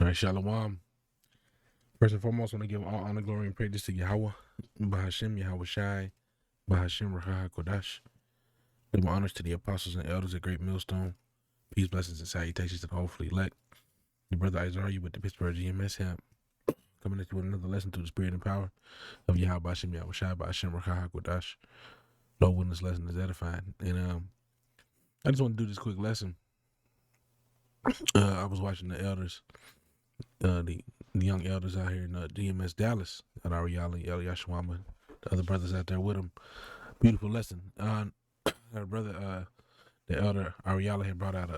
All right, Shalom. First and foremost, I want to give all honor, glory, and praise to Yahweh, Bahashem, Yahweh Shai, Bahashem, Rahah, Kodash. Give my honors to the apostles and elders at Great Millstone. Peace, blessings, and salutations to the hopefully elect. Your brother Isaiah with the Pittsburgh GMS Hemp. Coming at you with another lesson through the spirit and power of Yahweh, Bahashem, Yahweh Shai, Bahashem, Rahah, Kodash. Lord, when this lesson is edifying. And I just want to do this quick lesson. I was watching the elders, the young elders out here in GMS Dallas at Ariala, El Yashwama, the other brothers out there with them. Beautiful lesson. Our brother, the elder Ariala had brought out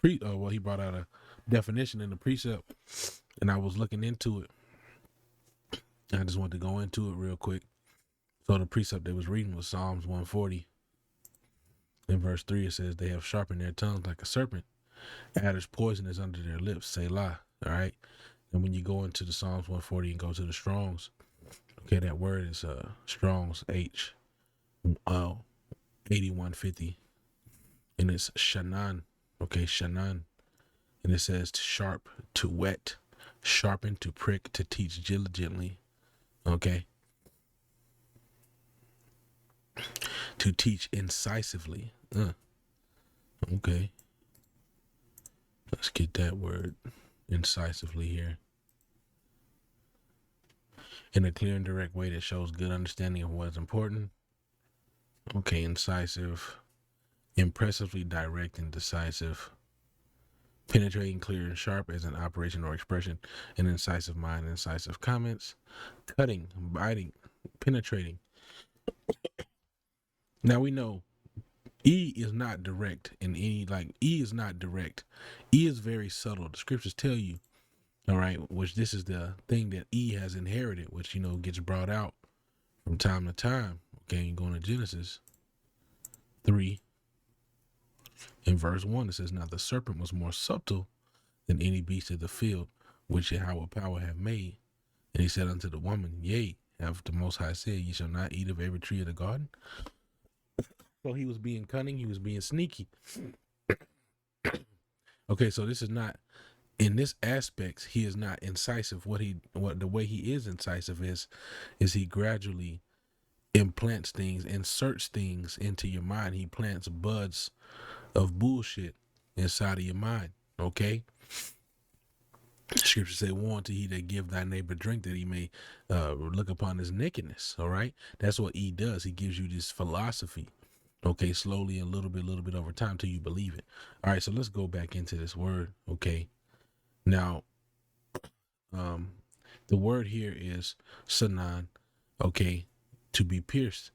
he brought out a definition in the precept, and I was looking into it. I just wanted to go into it real quick. So the precept they was reading was Psalms 140. In verse 3, it says, "They have sharpened their tongues like a serpent. Adder's poison is under their lips. Selah." All right. And when you go into the Psalms 140 and go to the Strongs, okay, that word is Strong's H 8150, and it's Shanan. Okay, Shanan, and it says to sharp, to wet, sharpen, to prick, to teach diligently. Okay, to teach incisively. Okay, let's get that word incisively here. In a clear and direct way that shows good understanding of what is important. Okay, incisive, impressively direct and decisive, penetrating, clear, and sharp as an operation or expression, an incisive mind, incisive comments, cutting, biting, penetrating. Now we know E is not direct in any, E is not direct. E is very subtle. The scriptures tell you, all right, which this is the thing that E has inherited, which, gets brought out from time to time. Okay, you go into Genesis 3 in verse 1, it says, "Now the serpent was more subtle than any beast of the field, which Yahweh power have made. And he said unto the woman, Yea, have the Most High said, Ye shall not eat of every tree of the garden." So he was being cunning, he was being sneaky. Okay, so this is not, in this aspect, he is not incisive. The way he is incisive is he gradually implants things, inserts things into your mind. He plants buds of bullshit inside of your mind. Okay. Scripture say, "Woe unto he that give thy neighbor drink, that he may look upon his nakedness." All right, that's what he does. He gives you this philosophy. Okay, slowly, a little bit over time, till you believe it. All right, so let's go back into this word. Okay, now, the word here is sanan. Okay, to be pierced,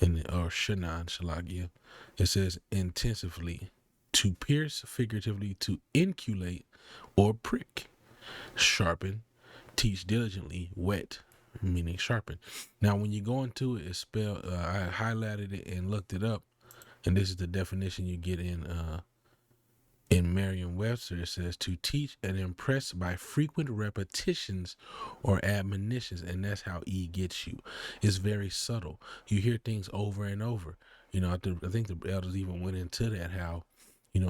or shanan, shalagia. It says intensively, to pierce, figuratively, to inculate or prick, sharpen, teach diligently, wet, meaning sharpen. Now, when you go into it, it's spelled, I highlighted it and looked it up, and this is the definition you get in Merriam-Webster. It says to teach and impress by frequent repetitions or admonitions, and that's how E gets you. It's very subtle. You hear things over and over. I think the elders even went into that, how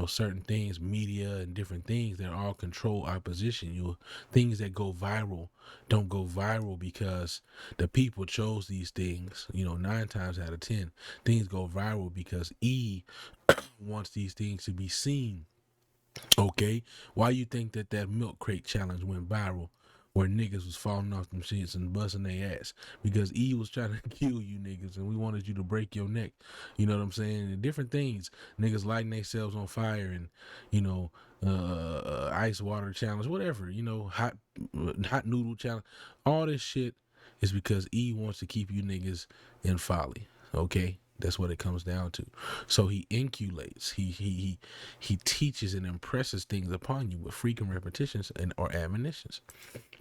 certain things, media and different things, they're all control opposition. Things that go viral don't go viral because the people chose these things. 9 times out of 10, things go viral because E wants these things to be seen. Okay, why you think that milk crate challenge went viral, where niggas was falling off them shits and busting their ass? Because E was trying to kill you niggas, and we wanted you to break your neck. You know what I'm saying? And different things, niggas lighting themselves on fire, and ice water challenge, whatever. Hot noodle challenge. All this shit is because E wants to keep you niggas in folly. Okay. That's what it comes down to. So he inculates, he teaches and impresses things upon you with frequent repetitions or admonitions.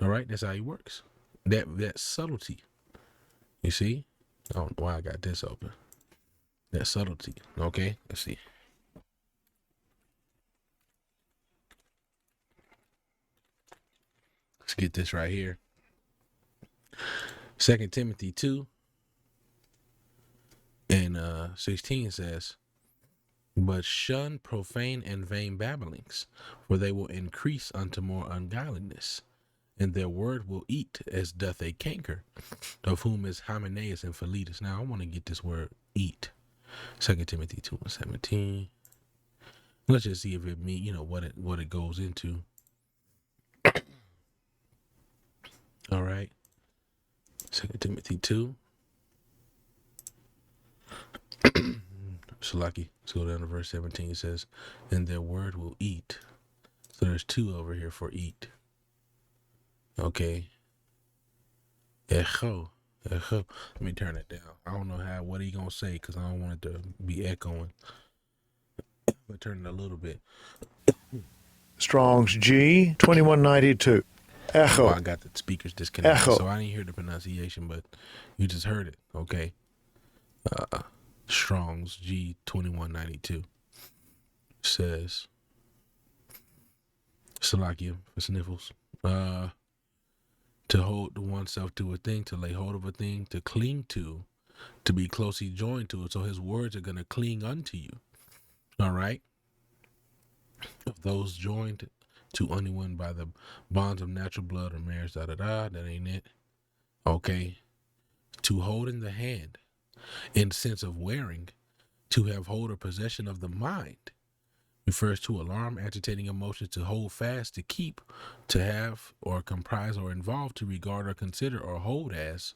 All right, that's how he works. That subtlety. You see? I don't know why I got this open. That subtlety. Okay, let's see. Let's get this right here. 2 Timothy 2 and 16 says, But shun profane and vain babblings, for they will increase unto more ungodliness. And their word will eat as doth a canker, of whom is Hymenaeus and Philetus. Now I want to get this word eat. 2 Timothy 2:17. Let's just see if it mean, what it goes into. All right. 2 Timothy 2. Shalaki. Let's go down to verse 17. It says, and their word will eat. So there's two over here for eat. Okay. Echo. Let me turn it down. I don't know what he gonna say because I don't want it to be echoing. But turn it a little bit. Strong's G 2192. Echo. Oh, I got the speakers disconnected, Echo. so I didn't hear the pronunciation, but you just heard it. Okay. Strong's G 2192 says, Salakia for sniffles. To hold oneself to a thing, to lay hold of a thing, to cling to be closely joined to it. So his words are going to cling unto you. All right. Of those joined to anyone by the bonds of natural blood or marriage, that ain't it. Okay. To hold in the hand, in sense of wearing, to have hold or possession of the mind, refers to alarm, agitating emotions, to hold fast, to keep, to have, or comprise, or involve, to regard, or consider, or hold as.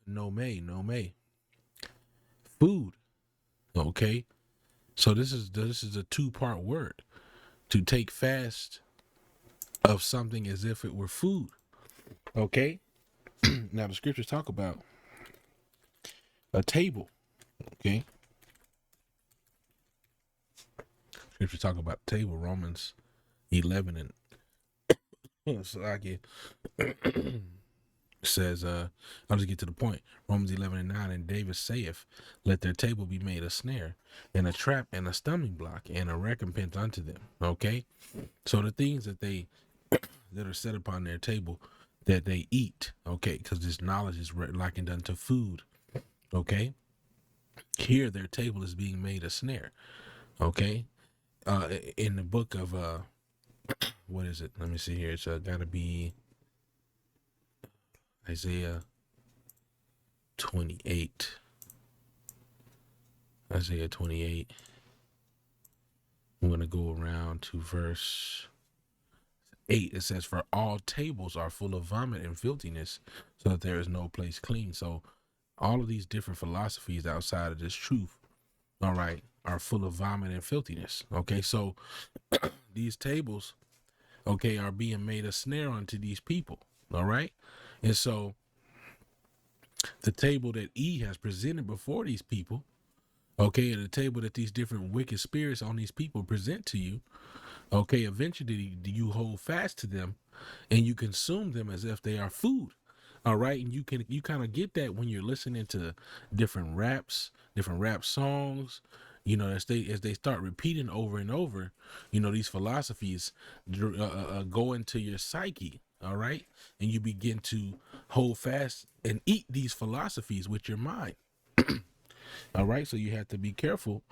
No may. Food. Okay. So this is a two-part word. To take fast of something as if it were food. Okay. Now the scriptures talk about a table. Okay. Scriptures talk about table. Romans 11 and says, I'll just get to the point. Romans 11:9, and David saith, let their table be made a snare, and a trap, and a stumbling block, and a recompense unto them. Okay. So the things that are set upon their table that they eat, okay, because this knowledge is likened unto food. Okay. Here their table is being made a snare. Okay. In the book of what is it? Let me see here. It's gotta be Isaiah 28. Isaiah 28. I'm going to go around to verse 8. It says, for all tables are full of vomit and filthiness, so that there is no place clean. So all of these different philosophies outside of this truth, all right, are full of vomit and filthiness. Okay, so these tables, okay, are being made a snare unto these people. All right. And so the table that E has presented before these people, okay, and the table that these different wicked spirits on these people present to you, okay, eventually you hold fast to them and you consume them as if they are food. All right. And you kind of get that when you're listening to different rap songs, as they start repeating over and over, these philosophies go into your psyche. All right. And you begin to hold fast and eat these philosophies with your mind. All right. So you have to be careful,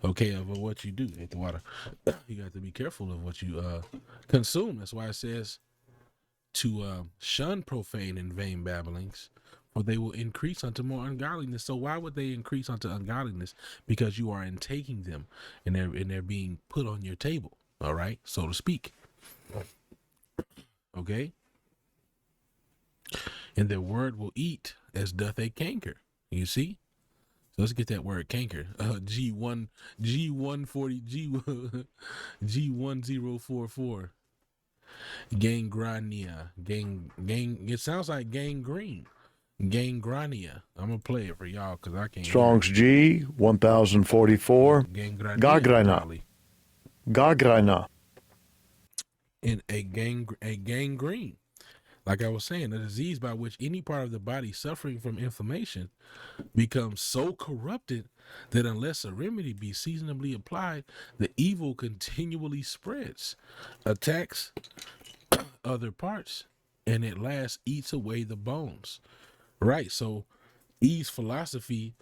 okay, of what you do. Hit the water. You have to be careful of what you consume. That's why it says to shun profane and vain babblings, for they will increase unto more ungodliness. So why would they increase unto ungodliness? Because you are intaking them, and they're being put on your table. All right, so to speak. Okay. And their word will eat as doth a canker. You see? So let's get that word canker. G140 G1044. Gangrania. It sounds like gangrene. Gangrania. I'm gonna play it for y'all because I can't Strong's hear G 1044. it. Gangrania. Gagrina. Probably. Gagrina. And a gangrene. Like I was saying, a disease by which any part of the body suffering from inflammation becomes so corrupted that unless a remedy be seasonably applied, the evil continually spreads, attacks other parts, and at last eats away the bones. Right. So E's philosophy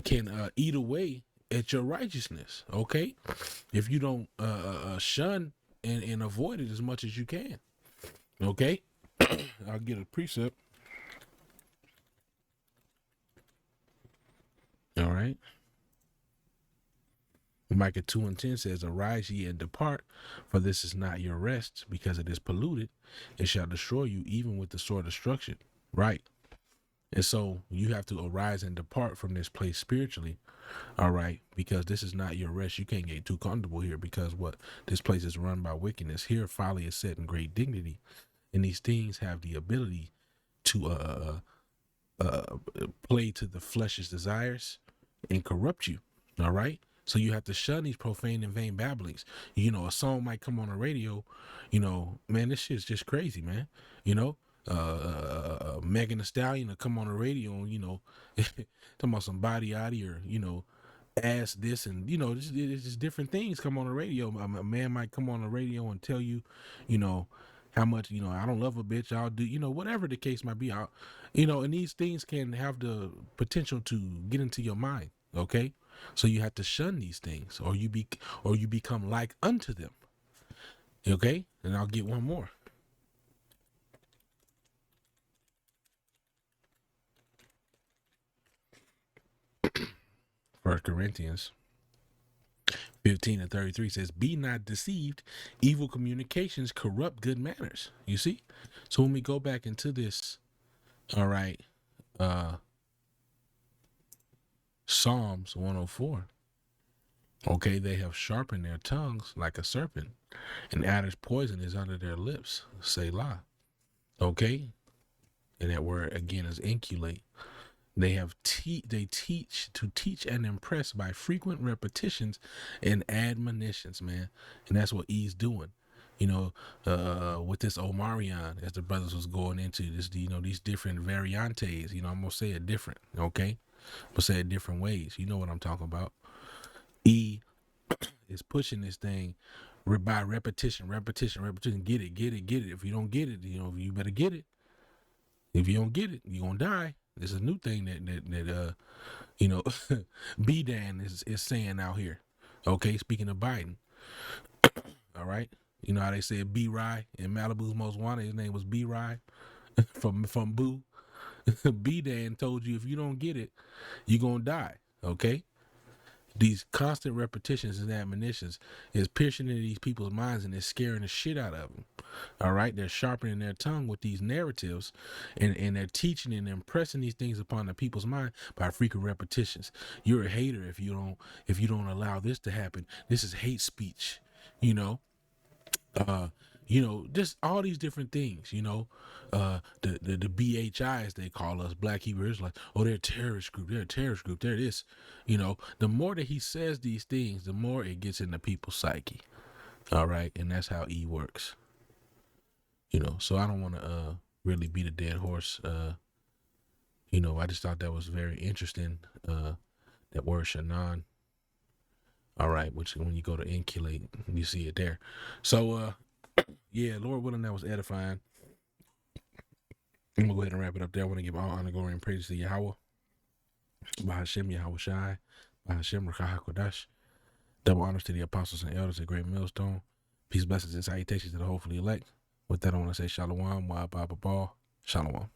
can eat away at your righteousness. Okay, if you don't shun and avoid it as much as you can. Okay, I'll get a precept. All right. Micah 2:10 says, "Arise ye and depart, for this is not your rest, because it is polluted. It shall destroy you even with the sword of destruction." Right. And so you have to arise and depart from this place spiritually. All right. Because this is not your rest. You can't get too comfortable here, because what? This place is run by wickedness. Here folly is set in great dignity. And these things have the ability to play to the flesh's desires and corrupt you. All right. So you have to shun these profane and vain babblings. You know, a song might come on the radio. You know, man, this shit's just crazy, man. You know, Megan Thee Stallion will come on the radio and, you know, talking about some body oddy, or, you know, ass this, and, you know, it's just different things come on the radio. A man might come on the radio and tell you, you know, how much, you know, I don't love a bitch, I'll do, you know, whatever the case might be. You know, and these things can have the potential to get into your mind. Okay, so you have to shun these things, or you become like unto them. Okay, and I'll get one more. 1 Corinthians 15:33 says, "Be not deceived, evil communications corrupt good manners." You see? So when we go back into this, all right, Psalms 104, okay, they have sharpened their tongues like a serpent, and adder's poison is under their lips. Selah. Okay? And that word again is inculate. They have they teach and impress by frequent repetitions and admonitions, man. And that's what E's doing. You know, with this Omarion, as the brothers was going into this, you know, these different variantes, you know, I'm gonna say it different, okay? I'm gonna say it different ways. You know what I'm talking about. E is pushing this thing by repetition. Get it. If you don't get it, you know, you better get it. If you don't get it, you're gonna die. This is a new thing that you know, B Dan is saying out here. Okay, speaking of Biden. All right. You know how they said B Rye in Malibu's Most Wanted, his name was B Rye from Boo. B Dan told you if you don't get it, you're gonna die. Okay? These constant repetitions and admonitions is piercing into these people's minds, and it's scaring the shit out of them. All right, they're sharpening their tongue with these narratives, and they're teaching and impressing these things upon the people's mind by frequent repetitions. You're a hater if you don't allow this to happen. This is hate speech. You know, you know, just all these different things, you know, the BHIs, they call us, Black Hebrew Israelites. Oh, they're a terrorist group. They're a terrorist group. They're this, you know, the more that he says these things, the more it gets into people's psyche. All right. And that's how E works, you know, so I don't want to, really beat a dead horse. You know, I just thought that was very interesting. That word Shannon. All right. Which when you go to inculate, you see it there. So, yeah, Lord willing, that was edifying. I'm gonna go ahead and wrap it up there. I want to give all honor, glory, and praise to Yahweh, Bahashem Yahweh Shai, Bahashem Rakah HaKodash. Double honors to the apostles and elders at Great Millstone. Peace, blessings, and salutations to the hopefully elect. With that, I want to say Shalom, Wa Ba Ba Ba. Shalom.